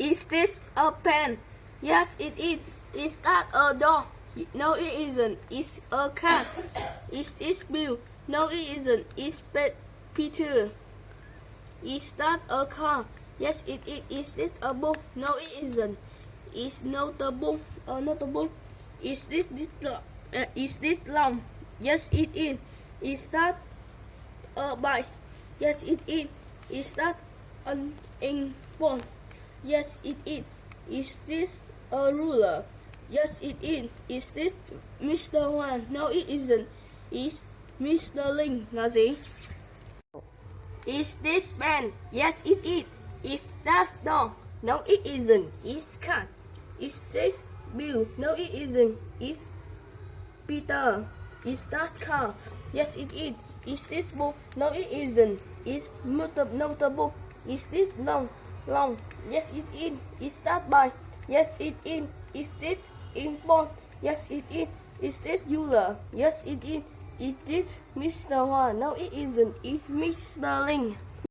Is this a pen? Yes, it is. Is that a dog? No, it isn't. It's a cat. Is this Bill? No, it isn't. It's Peter. Is that a car? Yes, it is. Is this a book? No, it isn't. Is notable? Notable. Is this long? Yes, it is. Is that a bike? Yes, it is. Is that an ink ball? Yes, it is. Is this a ruler? Yes, it is. Is this Mr. Wan? No, it isn't. Is Mr. Ling là gì? Is this pen? Yes, it is. Is that dog? No, it isn't. Is cat? Is this Bill? No, it isn't. Is Peter? Is that car? Yes, it is. Is this book? No, it isn't. Is notable? Is this long? Yes, it is. Is that bike? Yes, it is. Is this import? Yes, it is. Is this ruler? Yes, it is. Is this Mr. Wan? No, it isn't. It's Mr. Ling.